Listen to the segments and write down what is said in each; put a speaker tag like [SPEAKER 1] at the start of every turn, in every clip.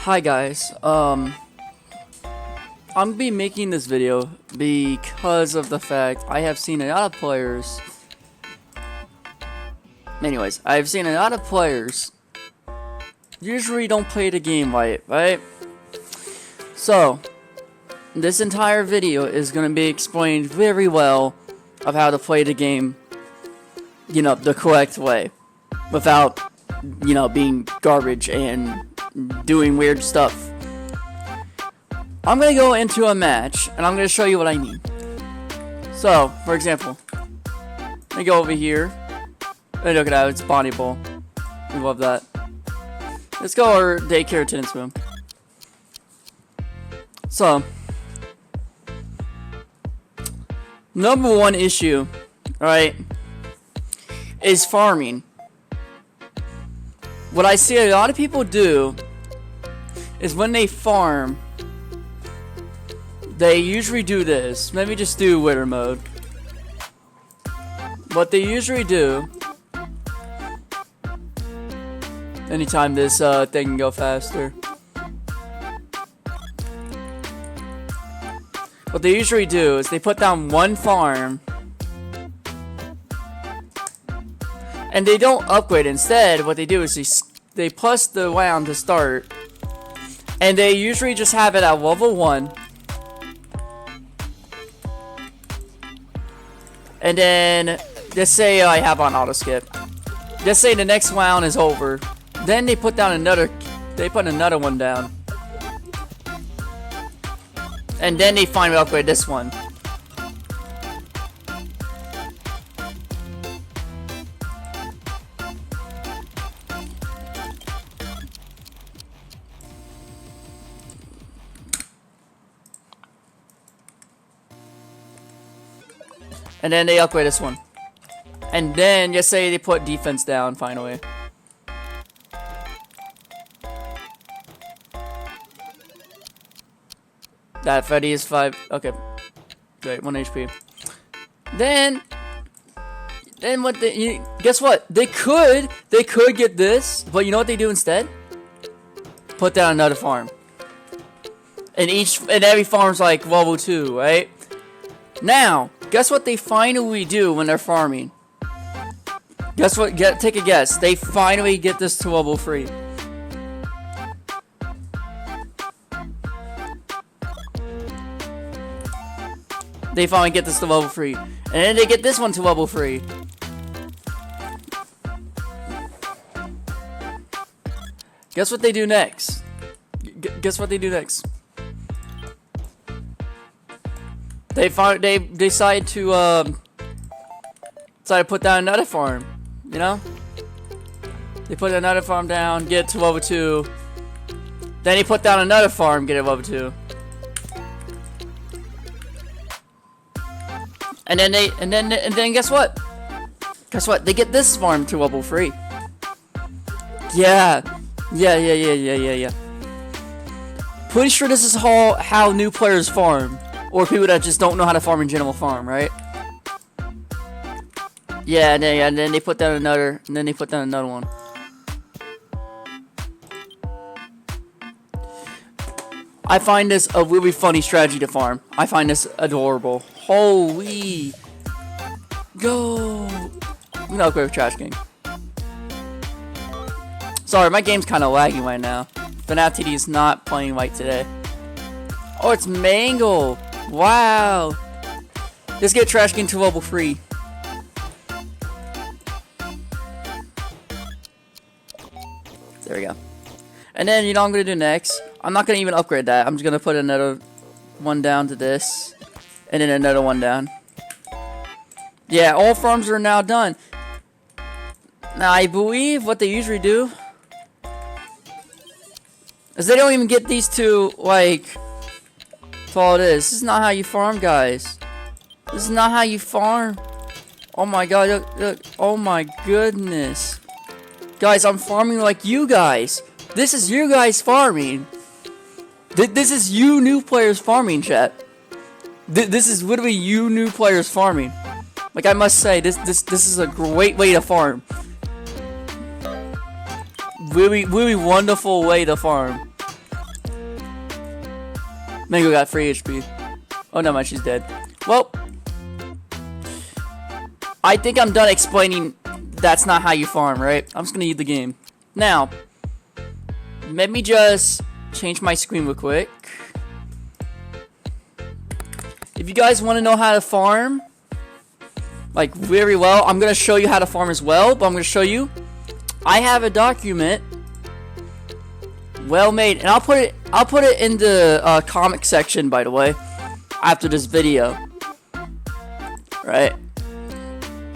[SPEAKER 1] Hi guys, I'm gonna be making this video because of the fact I have seen a lot of players. Anyways, I've seen a lot of players usually don't play the game right? So, this entire video is gonna be explained very well of how to play the game, the correct way, without, being garbage and doing weird stuff. I'm gonna go into a match and I'm gonna show you what I mean. So, for example, let me go over here. Hey, look at that, it's Bonnie Bowl. We love that. Let's go our daycare attendance room. So, number one issue, alright, is farming. What I see a lot of people do is when they farm, they usually do this. Let me just do winter mode. What they usually do, anytime this thing can go faster. What they usually do is they put down one farm and they don't upgrade. Instead, what they do is they plus the round to start, and they usually just have it at level 1. And then, just say I have on auto skip. Just say the next round is over. Then they put down another one down. And then they finally upgrade this one. And then they upgrade this one. And then just say they put defense down finally. That Freddy is 5. Okay. Great, 1 HP. Then what guess what? They could get this, but you know what they do instead? Put down another farm. And every farm's like level 2, right? Now, guess what they finally do when they're farming? Guess what? Take a guess. They finally get this to level 3. They finally get this to level 3. And then they get this one to level 3. Guess what they do next? Guess what they do next? They decide to put down another farm, They put another farm down, get to level 2. Then he put down another farm, get it level 2. And then guess what? Guess what? They get this farm to level 3. Yeah. Pretty sure this is how new players farm. Or people that just don't know how to farm in general farm, right? Yeah, and then they put down another, and then they put down another one. I find this a really funny strategy to farm. I find this adorable. Holy. Go. I'm gonna upgrade with Trash King. Sorry, my game's kind of laggy right now. fnaf TD is not playing right today. Oh, it's Mangle. Wow. Let's get Trash King to level 3. There we go. And then, you know what I'm going to do next? I'm not going to even upgrade that. I'm just going to put another one down to this. And then another one down. Yeah, all farms are now done. Now, I believe what they usually do is they don't even get these two, that's all it is. This is not how you farm, guys. This is not how you farm. Oh my god, look. Oh my goodness. Guys, I'm farming like you guys. This is you guys farming. This is you new players farming, chat. This is literally you new players farming. Like, I must say, this is a great way to farm. Really wonderful way to farm. Mango got free HP. Oh, no, man, she's dead. Well, I think I'm done explaining that's not how you farm, right? I'm just gonna eat the game. Now, let me just change my screen real quick. If you guys want to know how to farm, like, very well, I'm gonna show you how to farm as well, but I'm gonna show you. I have a document, well made, and I'll put it in the comic section, by the way, after this video. Right?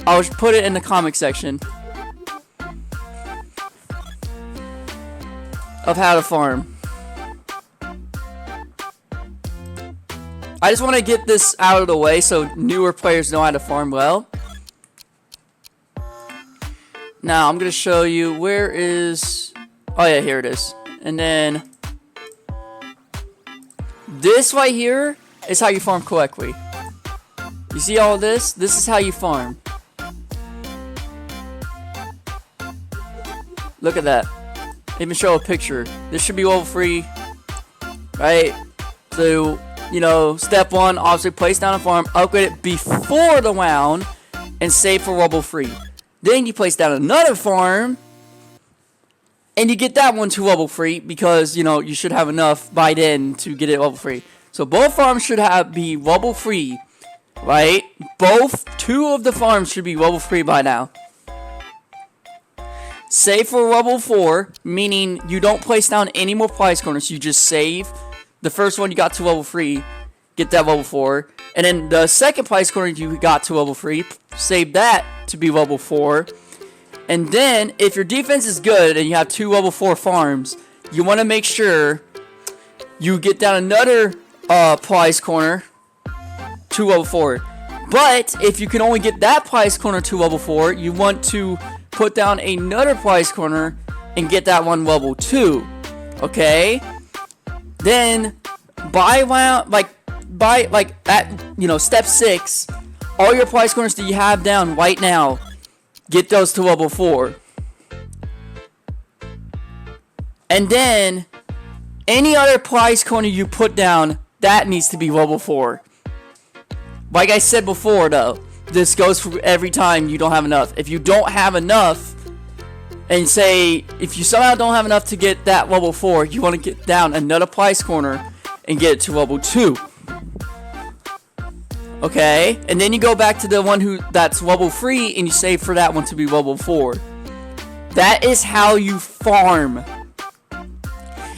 [SPEAKER 1] I'll put it in the comic section of how to farm. I just want to get this out of the way so newer players know how to farm well. Now I'm going to show you where is... Oh yeah, here it is. And then this right here is how you farm correctly. You see all this? This is how you farm. Look at that. Even show a picture. This should be level free, right? So, you know, step one, obviously place down a farm, upgrade it before the round, and save for level free. Then you place down another farm, and you get that one to level free because, you know, you should have enough by then to get it level free. So both farms should be level free, right? Two of the farms should be level free by now. Save for level 4, meaning you don't place down any more prize corners. You just save the first one you got to level 3, get that level 4. And then the second prize corner you got to level 3, save that to be level 4. And then, if your defense is good and you have 2 level 4 farms, you want to make sure you get down another prize corner to level 4. But, if you can only get that prize corner to level 4, you want to put down another prize corner and get that one level 2. Okay? Then, at step 6, all your prize corners that you have down right now, get those to level 4. And then, any other prize corner you put down, that needs to be level 4. Like I said before, though, this goes for every time you don't have enough. If you don't have enough, and say, if you somehow don't have enough to get that level 4, you want to get down another prize corner and get it to level 2. Okay? And then you go back to the one that's level 3 and you save for that one to be level 4. That is how you farm.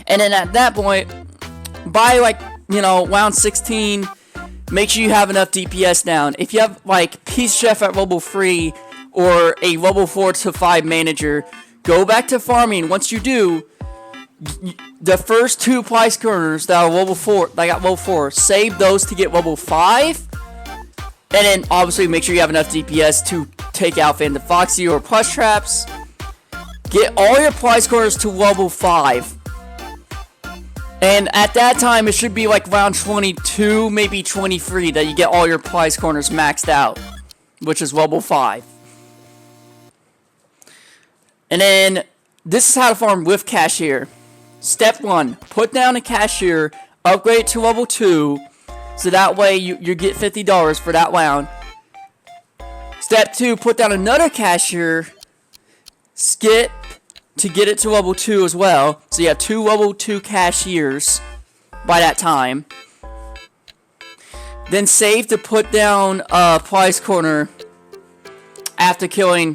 [SPEAKER 1] And then at that point, by round 16, make sure you have enough DPS down. If you have Peace Chef at level 3 or a level 4 to 5 manager, go back to farming. Once you do, the first 2 prize corners that are level 4, save those to get level 5. And then obviously make sure you have enough DPS to take out Phantom Foxy or Plush Traps. Get all your prize corners to level 5. And at that time, it should be round 22, maybe 23, that you get all your prize corners maxed out, which is level 5. And then, this is how to farm with Cashier. Step 1, put down a Cashier, upgrade it to level 2, so that way you get $50 for that round. Step 2, put down another Cashier, skip to get it to level 2 as well. So you have 2 level 2 cashiers by that time. Then save to put down a prize corner after killing,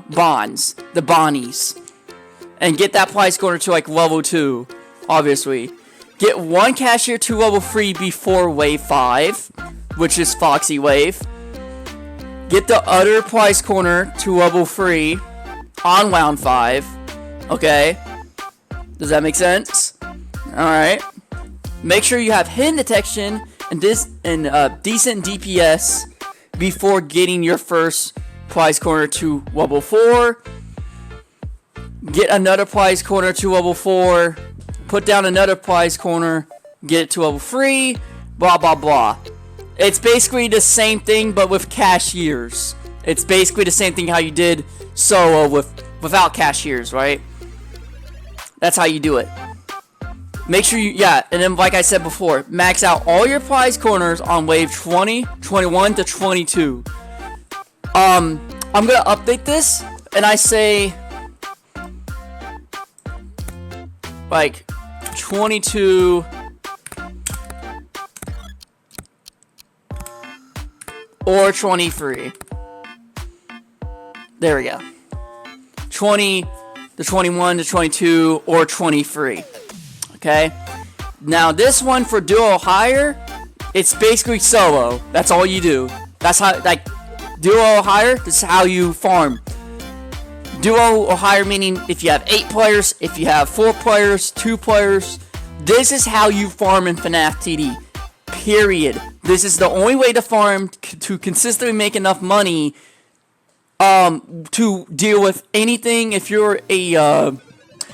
[SPEAKER 1] bonds, the bonnies. And get that prize corner to level 2, obviously. Get 1 cashier to level 3 before wave 5, which is Foxy wave. Get the other prize corner to level 3 on round 5. Okay, does that make sense? Alright. Make sure you have hidden detection and decent DPS before getting your first prize corner to level 4. Get another prize corner to level 4. Put down another prize corner. Get it to level 3. Blah, blah, blah. It's basically the same thing, but with cashiers. It's basically the same thing how you did solo without cashiers, right? That's how you do it. Make sure you, yeah, and then like I said before, max out all your prize corners on wave 20, 21 to 22. I'm gonna update this, and I say like 22 or 23. There we go. 20 to 21 to 22 or 23. Okay. Now this one for duo hire, it's basically solo. That's all you do. That's how, like, duo hire, this is how you farm. Duo or higher meaning if you have 8 players, if you have 4 players, 2 players, this is how you farm in FNAF TD. Period. This is the only way to farm to consistently make enough money to deal with anything. If you're a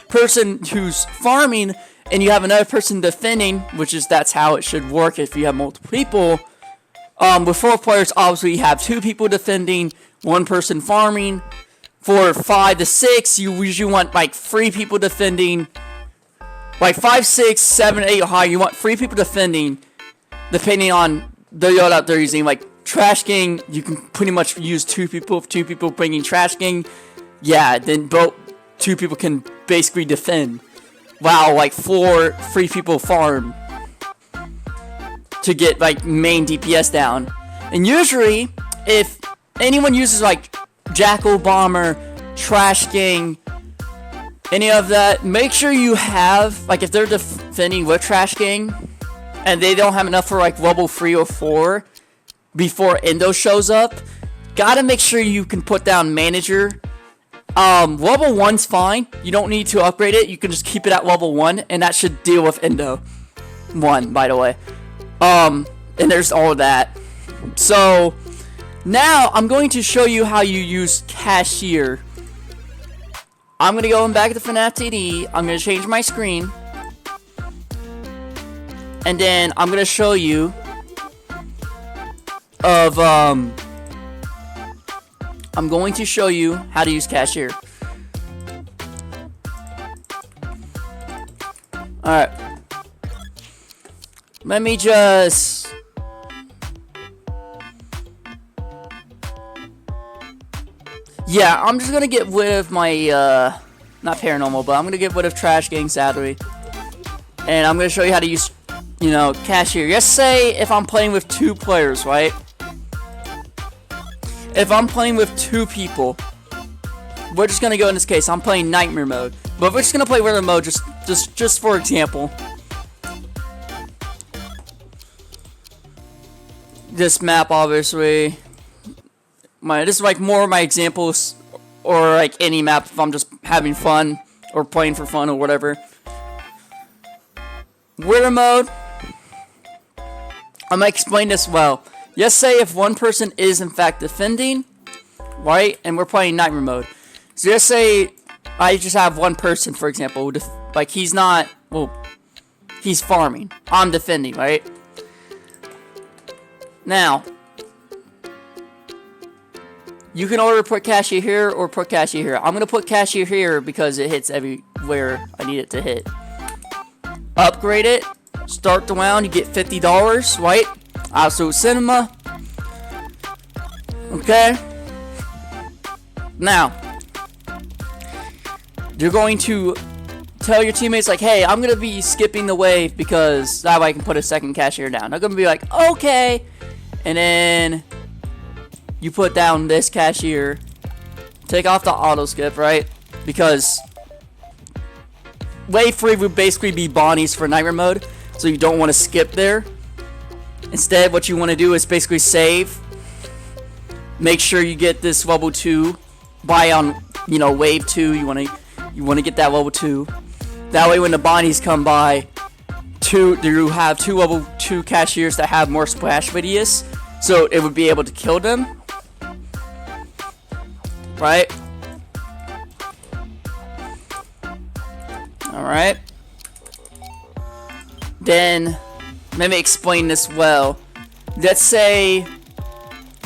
[SPEAKER 1] person who's farming and you have another person defending, which is that's how it should work if you have multiple people. With 4 players, obviously you have 2 people defending, 1 person farming. For 5 to 6, you usually want like 3 people defending. Like 5, 6, 7, 8 or higher, you want 3 people defending, depending on the loadout they're using. Like Trash Gang, you can pretty much use 2 people. If 2 people bringing Trash Gang, yeah, then both 2 people can basically defend. Wow, like 3 people farm to get like main DPS down. And usually, if anyone uses like Jackal Bomber, Trash Gang, any of that, make sure you have, like, if they're defending with Trash Gang and they don't have enough for like level 3 or 4 before Endo shows up, gotta make sure you can put down Manager. Level 1's fine, you don't need to upgrade it, you can just keep it at level 1 and that should deal with Endo 1, by the way. And there's all of that. So now I'm going to show you how you use Cashier. I'm going to go back to FNAF TD. I'm going to change my screen. And then I'm going to show you of I'm going to show you how to use Cashier. Alright. Let me just yeah, I'm just gonna get rid of my, not paranormal, but I'm gonna get rid of Trash Gang, sadly. And I'm gonna show you how to use, you know, Cashier. Let's say if I'm playing with 2 players, right? If I'm playing with 2 people, we're just gonna go in this case, I'm playing Nightmare mode. But we're just gonna play regular mode, just for example. This map, obviously. This is like more of my examples, or like any map if I'm just having fun or playing for fun or whatever. Winter mode, I'm gonna explain this well. Let's say if one person is in fact defending, right, and we're playing Nightmare mode. So let's say I just have one person, for example, like he's not, well, he's farming. I'm defending, right? Now, you can either put Cashier here or put Cashier here. I'm going to put Cashier here because it hits everywhere I need it to hit. Upgrade it. Start the round. You get $50, right? Absolute Cinema. Okay. Now, you're going to tell your teammates, like, hey, I'm going to be skipping the wave because that way I can put a second Cashier down. They're going to be like, okay. And then you put down this Cashier, take off the auto skip, right? Because wave 3 would basically be Bonnie's for Nightmare mode, so you don't want to skip there. Instead, what you want to do is basically save. Make sure you get this level 2 by on, you know, wave 2. You want to get that level 2. That way, when the Bonnies come by, you have 2 level 2 Cashiers that have more splash radius, so it would be able to kill them. Right? Alright. Then, let me explain this well. Let's say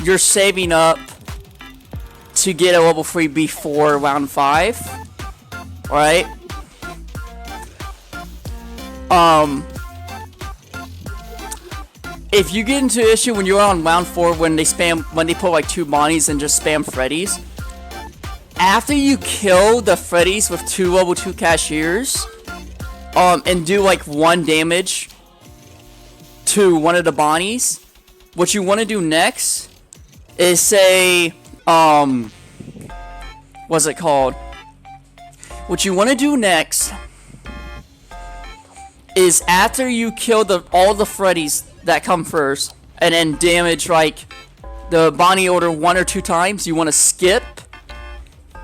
[SPEAKER 1] you're saving up to get a level 3 before round 5. Right? if you get into an issue when you're on round 4 when they put like 2 Bonnies and just spam Freddies, after you kill the Freddies with 2 level 2 cashiers, and do like 1 damage to one of the Bonnies, what you want to do next is say, what's it called? What you want to do next is after you kill all the Freddies that come first, and then damage like the Bonnie order 1 or 2 times, you want to skip,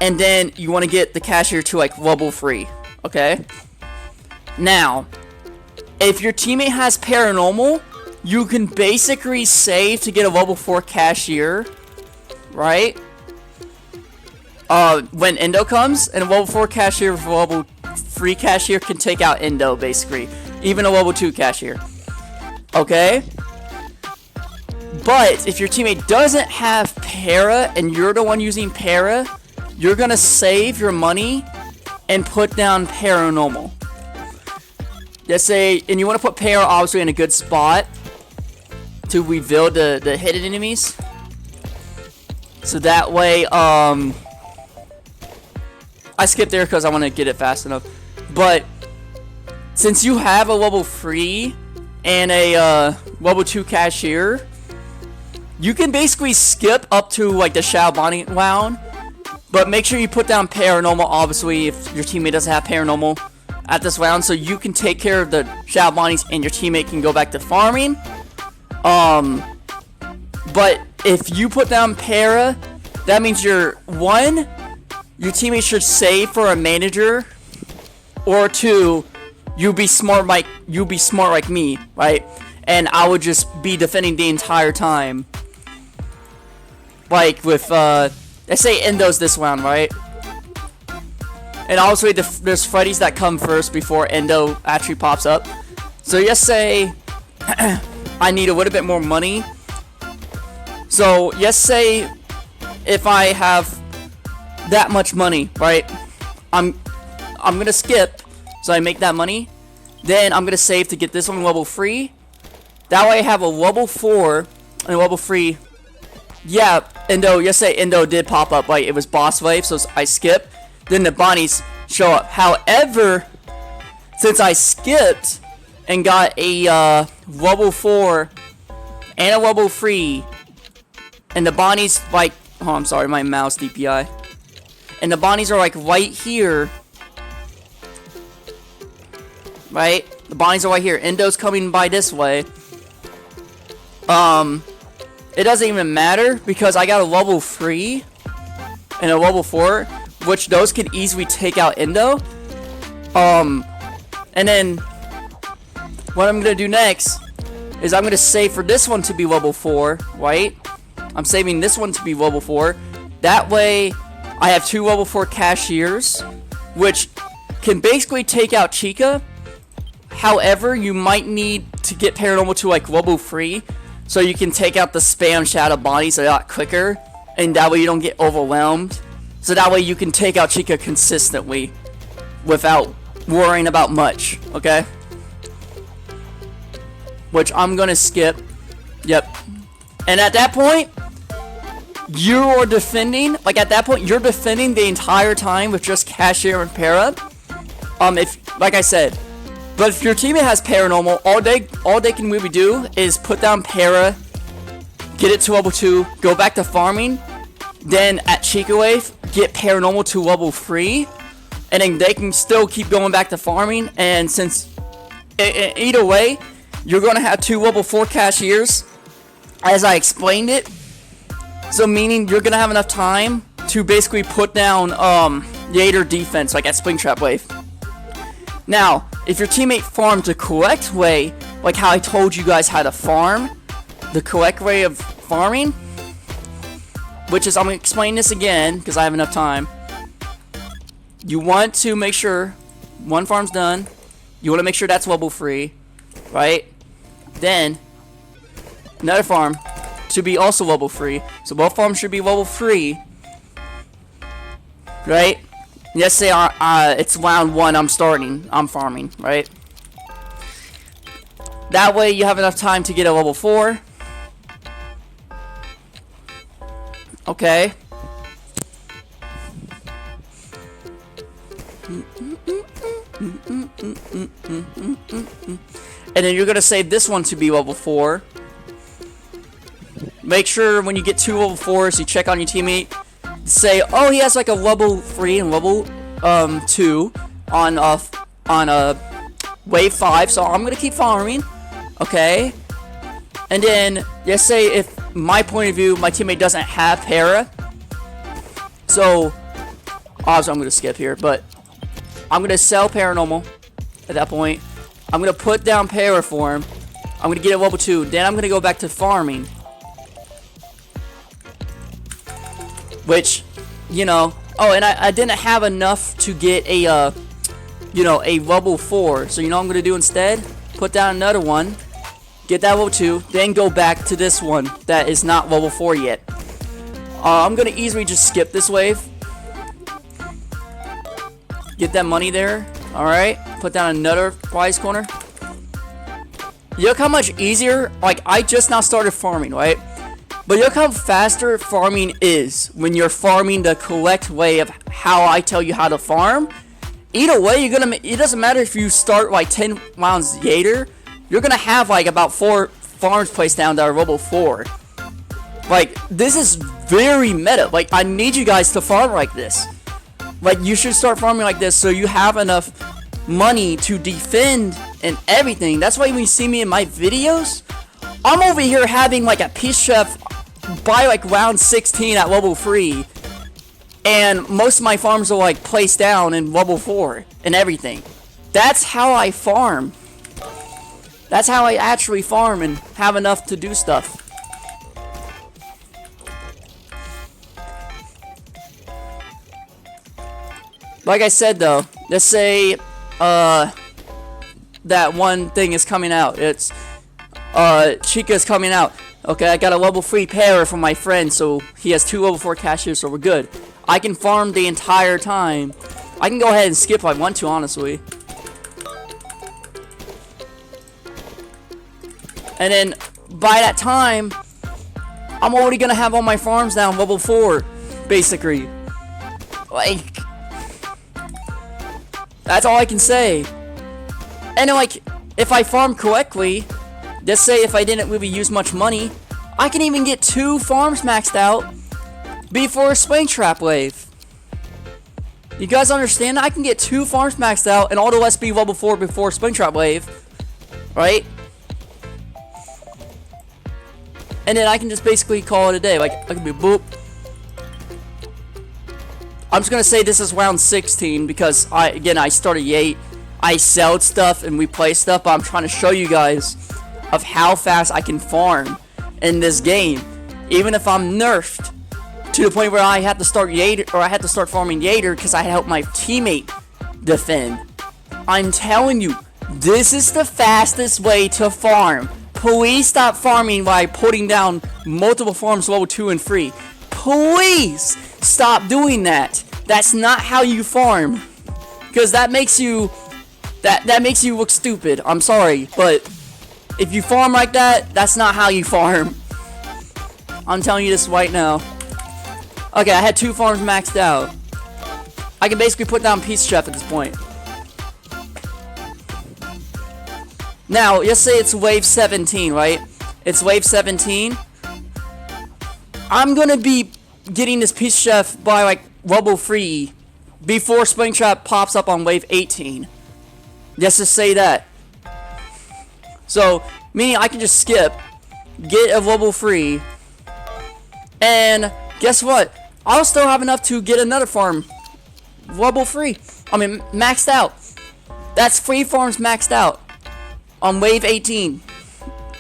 [SPEAKER 1] and then you want to get the cashier to like level 3. Okay. Now, if your teammate has paranormal, you can basically save to get a level 4 cashier, right? When Endo comes, and a level 4 cashier with a level 3 cashier can take out Endo, basically. Even a level 2 cashier. Okay? But, if your teammate doesn't have para, and you're the one using para, you're gonna save your money and put down paranormal. Let's say, and you want to put para obviously in a good spot to reveal the hidden enemies. So that way, I skipped there because I want to get it fast enough. But since you have a level 3 and a level 2 cashier, you can basically skip up to like the Shadow Bonnie round. But make sure you put down paranormal, obviously, if your teammate doesn't have paranormal at this round, so you can take care of the Shadow Bonnies and your teammate can go back to farming. But if you put down para, that means your teammate should save for a manager, or 2, you'll be smart like me, right? And I would just be defending the entire time. Like with let's say Endo's this round, right? And obviously there's Freddies that come first before Endo actually pops up. So just say I need a little bit more money. So just say if I have that much money, right? I'm gonna skip, so I make that money. Then I'm gonna save to get this one level 3. That way I have a level 4 and a level 3. Yeah, Endo, just say Endo did pop up, right? It was boss wave, so I skip. Then the Bonnies show up. However, since I skipped and got a level 4 and a level 3, and the Bonnies like, oh, I'm sorry, my mouse DPI. And the Bonnies are like right here, right? The Bonnies are right here. Endo's coming by this way. It doesn't even matter because I got a level 3 and a level 4, which those can easily take out Endo. And then what I'm gonna do next is I'm gonna save for this one to be level 4, right? I'm saving this one to be level 4. That way I have 2 level 4 cashiers, which can basically take out Chica. However, you might need to get paranormal to like level 3, so you can take out the spam Shadow Bonnies a lot quicker, and that way you don't get overwhelmed. So that way you can take out Chica consistently without worrying about much, okay? Which I'm gonna skip. Yep. And at that point, you're defending, like at that point, you're defending the entire time with just cashier and para. If, like I said, but if your teammate has paranormal, all they can really do is put down para, get it to level 2, go back to farming, then at Chica Wave, get paranormal to level 3, and then they can still keep going back to farming. And since either way, you're gonna have 2 level 4 cashiers, as I explained it. So meaning you're gonna have enough time to basically put down Yater defense, like at Springtrap Wave. Now, if your teammate farms the correct way, like how I told you guys how to farm, the correct way of farming, which is, I'm going to explain this again because I have enough time. You want to make sure one farm's done. You want to make sure that's level 3, right? Then, another farm to be also level 3. So both farms should be level 3, right? Let's say it's round 1, I'm farming, right? That way you have enough time to get a level 4. Okay. And then you're gonna save this one to be level 4. Make sure when you get 2 level 4s, you check on your teammate. Say, oh, he has like a level 3 and level 2 on wave 5, so I'm gonna keep farming. Okay. And then just say if my point of view, my teammate doesn't have para. So obviously I'm gonna skip here, but I'm gonna sell paranormal at that point. I'm gonna put down para for him. I'm gonna get a level 2. Then I'm gonna go back to farming. Which, you know, oh, and I didn't have enough to get a, you know, a level 4. So you know what I'm gonna do instead? Put down another one. Get that level 2. Then go back to this one that is not level 4 yet. I'm gonna easily just skip this wave. Get that money there. Alright. Put down another prize corner. Look how much easier. Like, I just now started farming, right? But look how faster farming is when you're farming the correct way of how I tell you how to farm. Either way, you're gonna. It doesn't matter if you start like 10 rounds later. You're gonna have like about 4 farms placed down that are level 4. Like, this is very meta. Like, I need you guys to farm like this. Like, you should start farming like this so you have enough money to defend and everything. That's why when you see me in my videos, I'm over here having like a peace chef by like round 16 at level 3. And most of my farms are like placed down in level 4 and everything. That's how I farm. That's how I actually farm and have enough to do stuff. Like I said though, let's say that one thing is coming out. It's Chica's coming out. Okay, I got a level 3 para from my friend, so he has 2 level 4 cashiers, so we're good. I can farm the entire time. I can go ahead and skip if I want to, honestly. And then by that time, I'm already gonna have all my farms down level 4, basically. Like, that's all I can say. And then, like, if I farm correctly, just say if I didn't really use much money, I can even get 2 farms maxed out before a Springtrap wave. You guys understand that? I can get 2 farms maxed out and all the rest be level 4 before Springtrap wave. Right? And then I can just basically call it a day. Like, I can be boop. I'm just gonna say this is round 16 because I started late. I sold stuff and we play stuff, but I'm trying to show you guys of how fast I can farm in this game. Even if I'm nerfed to the point where I had to start Yater, or I had to start farming Yater because I helped my teammate defend. I'm telling you, this is the fastest way to farm. Please stop farming by putting down multiple farms level 2 and 3. Please stop doing that. That's not how you farm. Because that makes you that makes you look stupid. I'm sorry, but if you farm like that, that's not how you farm. I'm telling you this right now. Okay, I had 2 farms maxed out. I can basically put down Peace Chef at this point. Now, let's say it's wave 17, right? It's wave 17. I'm gonna be getting this Peace Chef by like level 3 before Springtrap pops up on wave 18. Just to say that. So, meaning I can just skip, get a level 3, and guess what? I'll still have enough to get another farm level 3. I mean, maxed out. That's 3 farms maxed out on wave 18.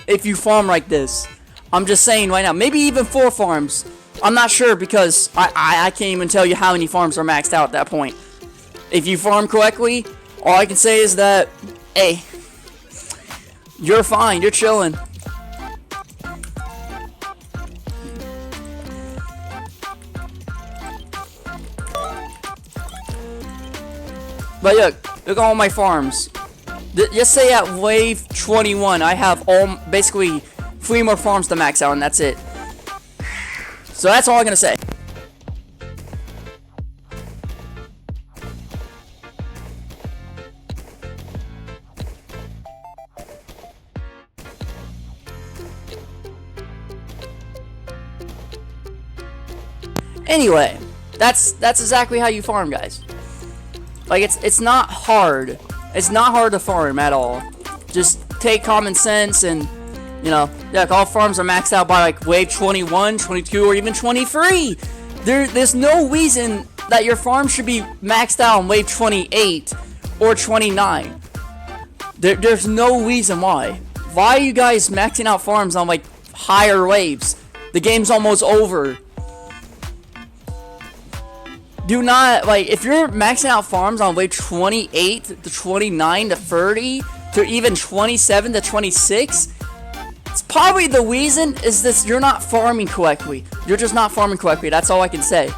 [SPEAKER 1] If you farm like this. I'm just saying right now. Maybe even 4 farms. I'm not sure because I can't even tell you how many farms are maxed out at that point. If you farm correctly, all I can say is that, hey, you're fine. You're chilling. But look at all my farms. Just say at wave 21, I have basically 3 more farms to max out, and that's it. So that's all I'm gonna say. Anyway, that's exactly how you farm, guys. Like, it's not hard. It's not hard to farm at all. Just take common sense and, you know, like, all farms are maxed out by like wave 21, 22, or even 23. There's no reason that your farm should be maxed out on wave 28 or 29. There's no reason why. Why are you guys maxing out farms on like higher waves? The game's almost over. Do not, like, if you're maxing out farms on wave 28 to 29 to 30 to even 27 to 26, it's probably the reason is this: you're not farming correctly. You're just not farming correctly. That's all I can say.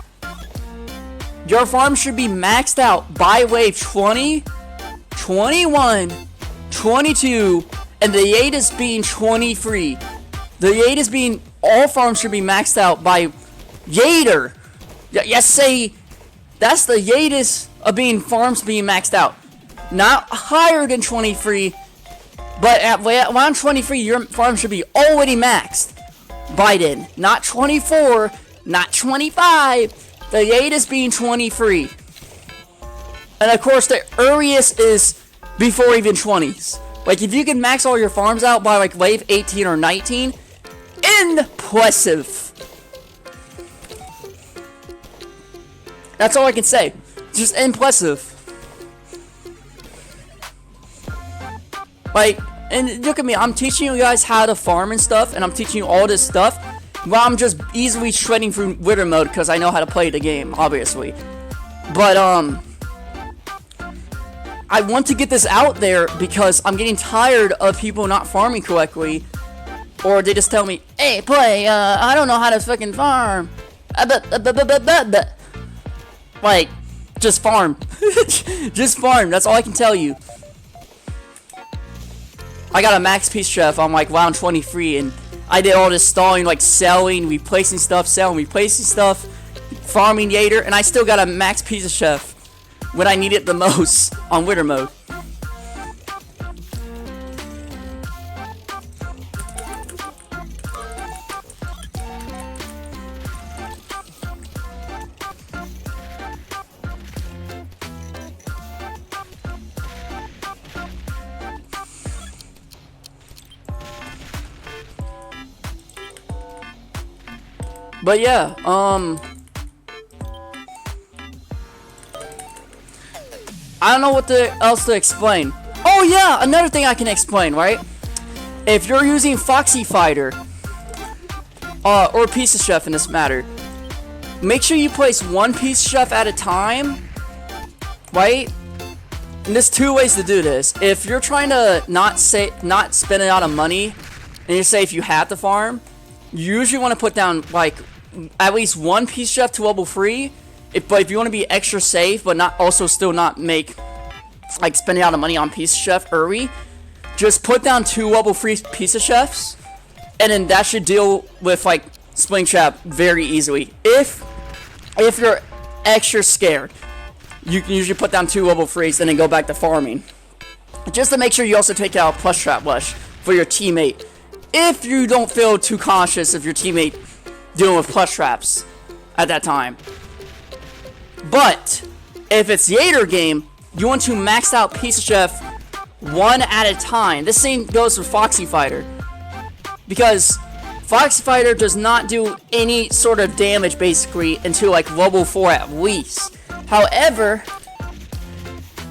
[SPEAKER 1] Your farm should be maxed out by wave 20, 21, 22, and the latest being 23. The latest being, all farms should be maxed out by Yater. Yes, say. That's the latest of being farms being maxed out. Not higher than 23, but at around 23, your farm should be already maxed by then. Not 24, not 25, the latest being 23. And of course, the earliest is before even 20s. Like, if you can max all your farms out by like wave 18 or 19, impressive. That's all I can say. Just impressive. Like, and look at me, I'm teaching you guys how to farm and stuff, and I'm teaching you all this stuff, while I'm just easily shredding through Wither mode, because I know how to play the game, obviously. But, I want to get this out there, because I'm getting tired of people not farming correctly, or they just tell me, hey, play, I don't know how to fucking farm. Like, just farm. Just farm. That's all I can tell you. I got a max piece chef on like round 23, and I did all this stalling, like selling, replacing stuff, selling, replacing stuff, farming Yater, and I still got a max piece of chef when I need it the most on Wither mode. But yeah, I don't know what else to explain. Oh yeah, another thing I can explain, right? If you're using Foxy Fighter, or Pizza Chef in this matter, make sure you place one Pizza Chef at a time, right? And there's 2 ways to do this. If you're trying to not spend a lot of money, and you say if you have to farm, you usually want to put down like at least one Pizza Chef to level 3. But if you want to be extra safe, but not also still not make like spending a lot of money on Pizza Chef early, just put down 2 level 3 Pizza Chefs, and then that should deal with like Spring Trap very easily. If you're extra scared, you can usually put down 2 level 3s and then go back to farming, just to make sure you also take out Plus Trap Rush for your teammate. If you don't feel too cautious of your teammate dealing with plus traps at that time. But if it's Yater game, you want to max out Pizza Chef 1 at a time. This same goes for Foxy Fighter, because Foxy Fighter does not do any sort of damage basically until like level 4 at least. However,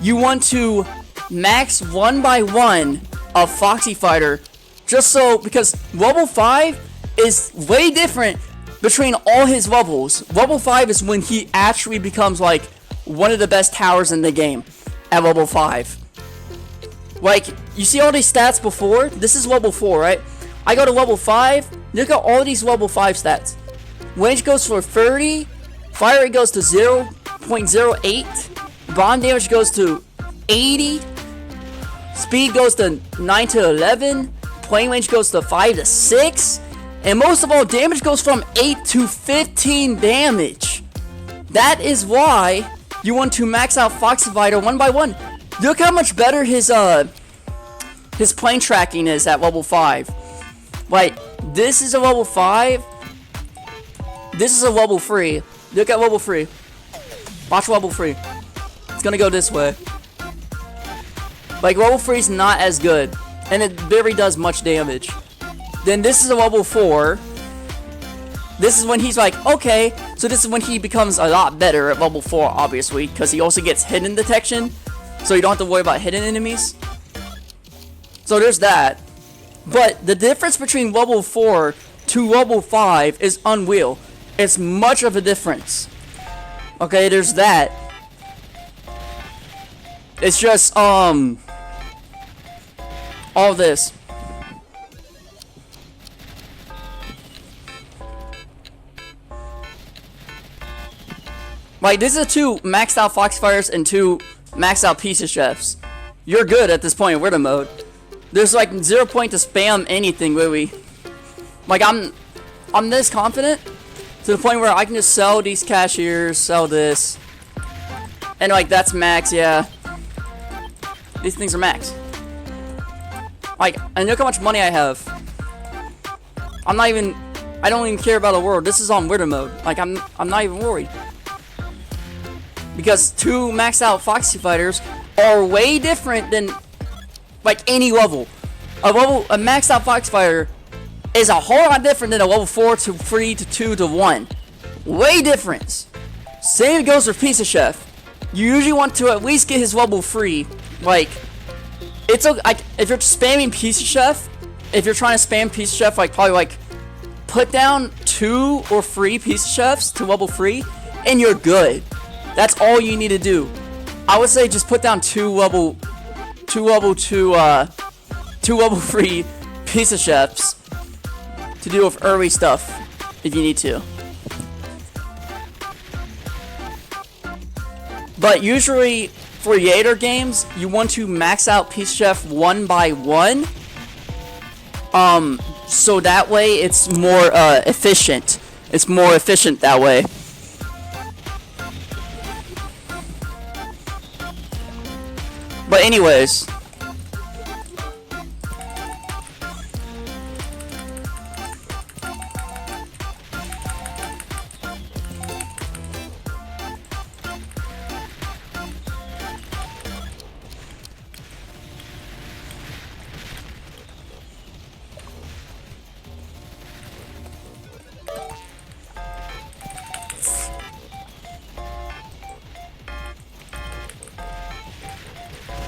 [SPEAKER 1] you want to max 1 by 1 of Foxy Fighter, just so, because level 5 is way different between all his levels. Level 5 is when he actually becomes like one of the best towers in the game at level 5. Like, you see all these stats before? This is level 4, right? I go to level 5, look at all these level 5 stats. Range goes for 30, fire rate goes to 0.08, bomb damage goes to 80, speed goes to 9 to 11, playing range goes to 5 to 6, and most of all, damage goes from 8 to 15 damage. That is why you want to max out Foxy Fighter one by one. Look how much better his plane tracking is at level 5. Like, this is a level 5. This is a level 3. Look at level 3. Watch level 3. It's gonna go this way. Like, level 3 is not as good, and it barely does much damage. Then this is a level 4. This is when he's like, okay, so this is when he becomes a lot better at level 4, obviously, because he also gets hidden detection, so you don't have to worry about hidden enemies. So there's that. But the difference between level 4 to level 5 is unreal. It's much of a difference. Okay, there's that. It's just, all this. Like, this is 2 maxed out Foxfires and 2 maxed out Pizza Chefs. You're good at this point in Winter mode. There's like 0 point to spam anything, really. Like, I'm this confident to the point where I can just sell these cashiers, sell this, and like that's max. Yeah, these things are max. Like, and look how much money I have. I don't even care about the world. This is on Winter mode. Like, I'm not even worried. Because 2 maxed out Foxy Fighters are way different than like any level. A maxed out Foxy Fighter is a whole lot different than a level 4 to 3 to 2 to 1. Way different. Same goes for Pizza Chef. You usually want to at least get his level 3. Like, it's okay, like, if you're spamming Pizza Chef, if you're trying to spam Pizza Chef, like probably like put down 2 or 3 Pizza Chefs to level 3 and you're good. That's all you need to do. I would say just put down 2 level 3 Pizza Chefs to deal with early stuff if you need to. But usually for Yater games, you want to max out Pizza Chef one by one. So that way it's more efficient. It's more efficient that way. But anyways,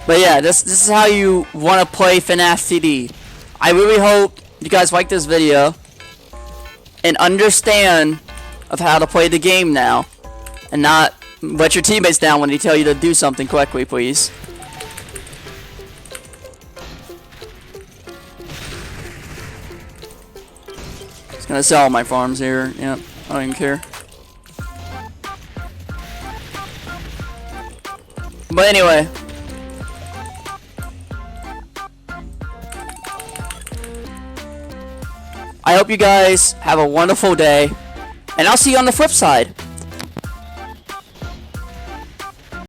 [SPEAKER 1] but yeah, this is how you want to play FNAF CD. I really hope you guys like this video and understand of how to play the game now, and not let your teammates down when they tell you to do something quickly, please. Just gonna sell all my farms here. Yep, I don't even care. But anyway, I hope you guys have a wonderful day, and I'll see you on the flip side.